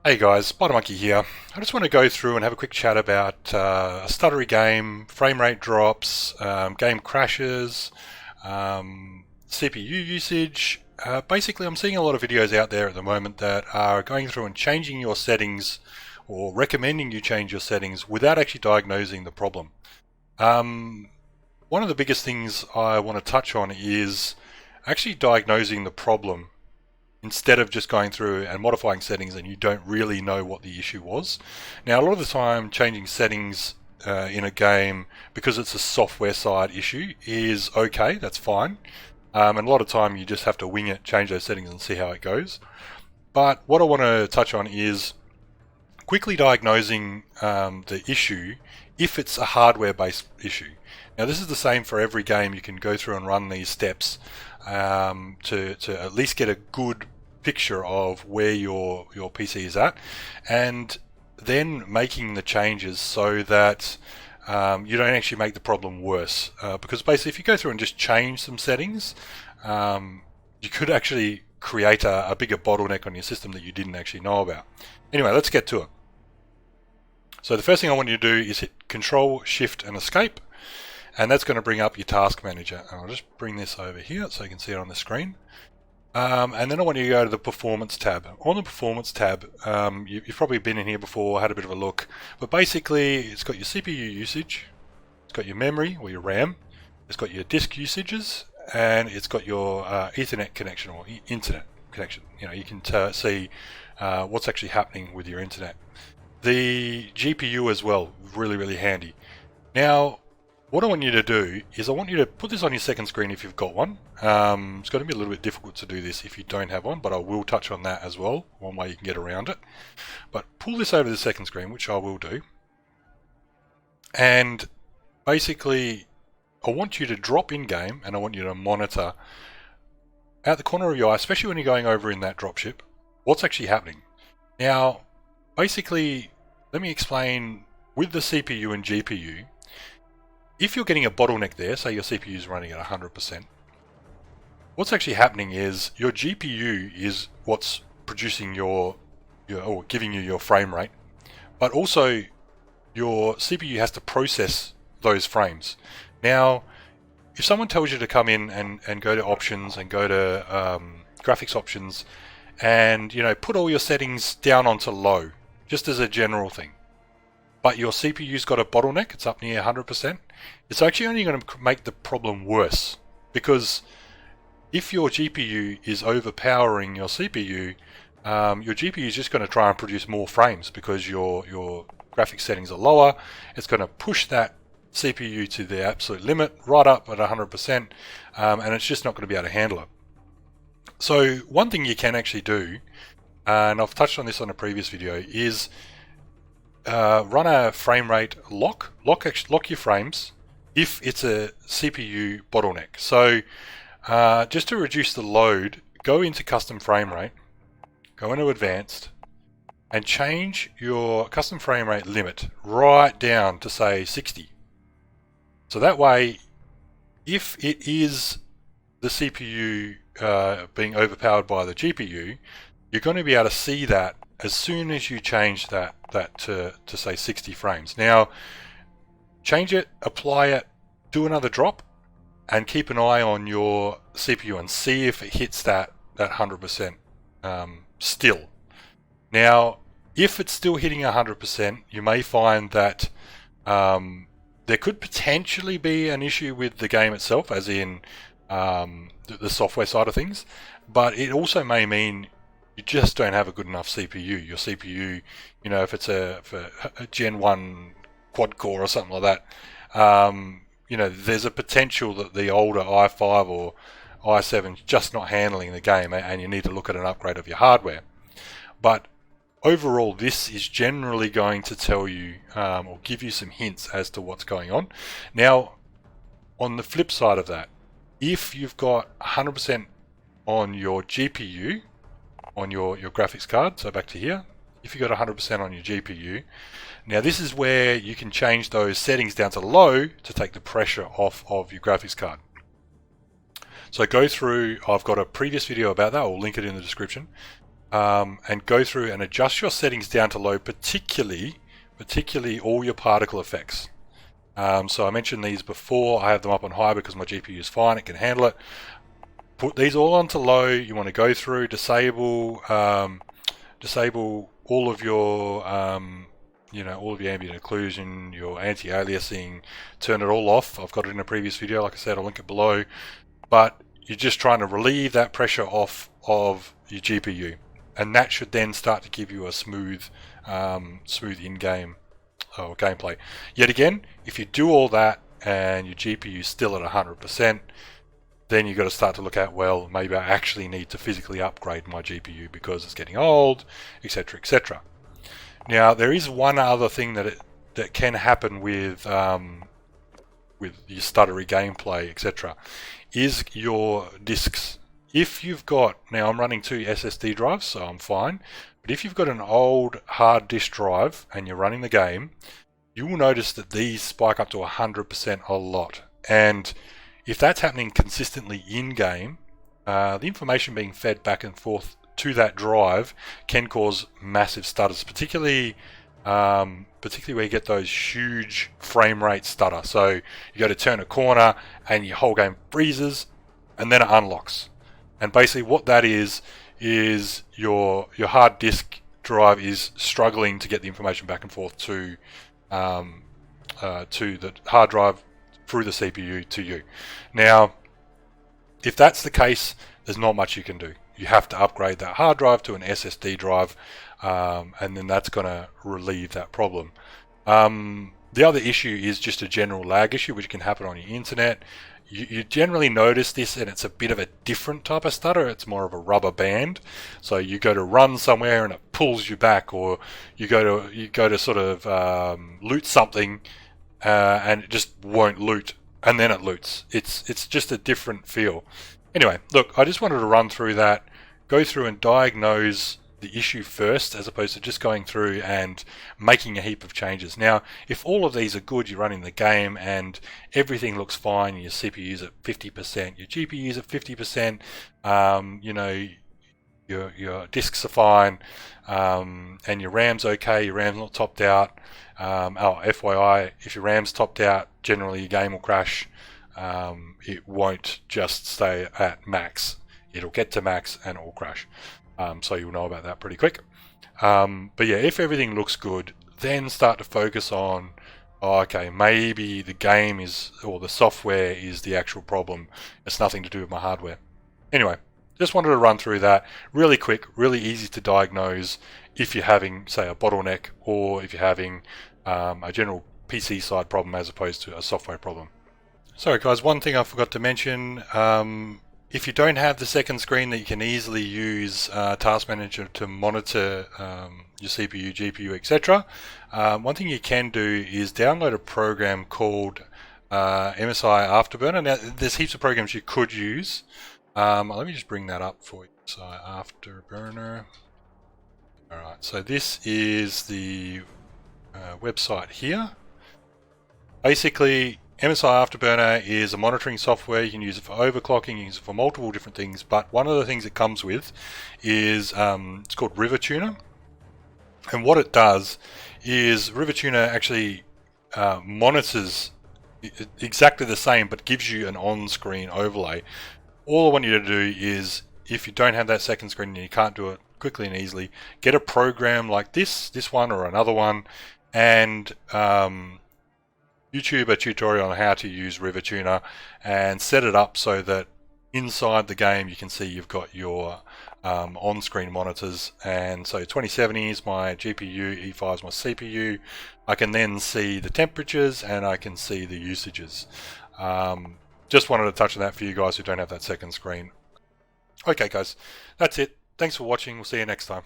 Hey guys, Monkey here. I just want to go through and have a quick chat about a stuttery game, frame rate drops, game crashes, CPU usage. Basically, I'm seeing a lot of videos out there at the moment that are going through and changing your settings or recommending you change your settings without actually diagnosing the problem. One of the biggest things I want to touch on is actually diagnosing the problem instead of just going through and modifying settings and you don't really know what the issue was. Now, a lot of the time, changing settings in a game, because it's a software side issue, is okay, that's fine. And a lot of time you just have to wing it, change those settings and see how it goes. But what I want to touch on is quickly diagnosing the issue if it's a hardware-based issue. Now, this is the same for every game. You can go through and run these steps to at least get a good picture of where your PC is at, and then making the changes so that you don't actually make the problem worse. Because basically, if you go through and just change some settings, you could actually create a bigger bottleneck on your system that you didn't actually know about. Anyway, let's get to it. So the first thing I want you to do is hit Control, Shift, and Escape. And that's going to bring up your task manager. And I'll just bring this over here so you can see it on the screen. And then I want you to go to the Performance tab. On the Performance tab, you've probably been in here before, had a bit of a look. But basically, it's got your CPU usage, it's got your memory or your RAM, it's got your disk usages, and it's got your Ethernet connection or internet connection. You know, you can see what's actually happening with your internet. The GPU as well, really, really handy. Now, what I want you to do is I want you to put this on your second screen if you've got one. It's going to be a little bit difficult to do this if you don't have one, but I will touch on that as well, one way you can get around it. But pull this over to the second screen, which I will do. And basically, I want you to drop in game and I want you to monitor at the corner of your eye, especially when you're going over in that dropship, what's actually happening. Now, basically, let me explain with the CPU and GPU. If you're getting a bottleneck there, say your CPU is running at 100%, what's actually happening is your GPU is what's producing or giving you your frame rate, but also your CPU has to process those frames. Now, if someone tells you to come in and go to options and go to graphics options and put all your settings down onto low, just as a general thing, but your CPU's got a bottleneck, it's up near 100%, it's actually only going to make the problem worse. Because if your GPU is overpowering your CPU, your GPU is just going to try and produce more frames because your graphics settings are lower. It's going to push that CPU to the absolute limit, right up at 100%, and it's just not going to be able to handle it. So one thing you can actually do, and I've touched on this on a previous video, is run a frame rate lock your frames if it's a CPU bottleneck. So just to reduce the load, go into custom frame rate, go into advanced, and change your custom frame rate limit right down to say 60. So that way, if it is the CPU being overpowered by the GPU, you're going to be able to see that as soon as you change that to say 60 frames. Now, change it, apply it, do another drop, and keep an eye on your CPU and see if it hits that 100% still. Now, if it's still hitting 100%, you may find that there could potentially be an issue with the game itself, as in the software side of things, but it also may mean you just don't have a good enough CPU. Your CPU, if it's a Gen 1 quad core or something like that, there's a potential that the older i5 or i7 is just not handling the game, and you need to look at an upgrade of your hardware. But overall, this is generally going to tell you or give you some hints as to what's going on. Now, on the flip side of that, if you've got 100% on your GPU, on your graphics card, so back to here, if you've got 100% on your GPU, now this is where you can change those settings down to low to take the pressure off of your graphics card. So go through, I've got a previous video about that, I'll link it in the description. and go through and adjust your settings down to low, particularly all your particle effects. So I mentioned these before. I have them up on high because my GPU is fine, it can handle it. Put these all onto low. You want to go through, disable all of your all of your ambient occlusion, your anti-aliasing, turn it all off. I've got it in a previous video, like I said, I'll link it below. But you're just trying to relieve that pressure off of your GPU, and that should then start to give you a smooth in-game gameplay. Yet again, if you do all that and your GPU is still at 100%, then you've got to start to look at, well, maybe I actually need to physically upgrade my GPU because it's getting old, etc., etc. Now, there is one other thing that can happen with your stuttery gameplay, etc., is your disks. If you've got, now I'm running 2 SSD drives, so I'm fine, but if you've got an old hard disk drive and you're running the game, you will notice that these spike up to 100% a lot. And if that's happening consistently in-game, the information being fed back and forth to that drive can cause massive stutters, particularly where you get those huge frame rate stutter. So you go to turn a corner and your whole game freezes and then it unlocks. And basically what that is your hard disk drive is struggling to get the information back and forth to the hard drive through the CPU to you. Now, if that's the case, there's not much you can do. You have to upgrade that hard drive to an SSD drive, and then that's going to relieve that problem. The other issue is just a general lag issue, which can happen on your internet. You generally notice this, and it's a bit of a different type of stutter. It's more of a rubber band. So you go to run somewhere and it pulls you back, or you go to sort of loot something, and it just won't loot, and then it loots. It's just a different feel. Anyway, look, I just wanted to run through that, go through and diagnose the issue first, as opposed to just going through and making a heap of changes. Now, if all of these are good, you're running the game and everything looks fine, your CPU's at 50%, your GPU's at 50%, your disks are fine, and your RAM's okay, your RAM's not topped out. FYI, if your RAM's topped out, generally your game will crash. It won't just stay at max. It'll get to max and it will crash. So you'll know about that pretty quick. But yeah, if everything looks good, then start to focus on, okay, maybe the game is, or the software is the actual problem. It's nothing to do with my hardware. Anyway, just wanted to run through that really quick, really easy to diagnose if you're having, say, a bottleneck, or if you're having a general PC side problem as opposed to a software problem. Sorry guys, one thing I forgot to mention, if you don't have the second screen that you can easily use Task Manager to monitor your CPU, GPU, etc., one thing you can do is download a program called MSI Afterburner. Now, there's heaps of programs you could use. Let me just bring that up for you. MSI Afterburner. Alright, so this is the website here. Basically, MSI Afterburner is a monitoring software. You can use it for overclocking, you can use it for multiple different things, but one of the things it comes with is it's called Rivatuner. And what it does is Rivatuner actually monitors exactly the same, but gives you an on-screen overlay. All I want you to do is, if you don't have that second screen and you can't do it quickly and easily, get a program like this one or another one, and YouTube a tutorial on how to use Rivatuner and set it up so that inside the game you can see you've got your on-screen monitors. And so 2070 is my GPU, E5 is my CPU. I can then see the temperatures and I can see the usages. Just wanted to touch on that for you guys who don't have that second screen. Okay guys, that's it. Thanks for watching. We'll see you next time.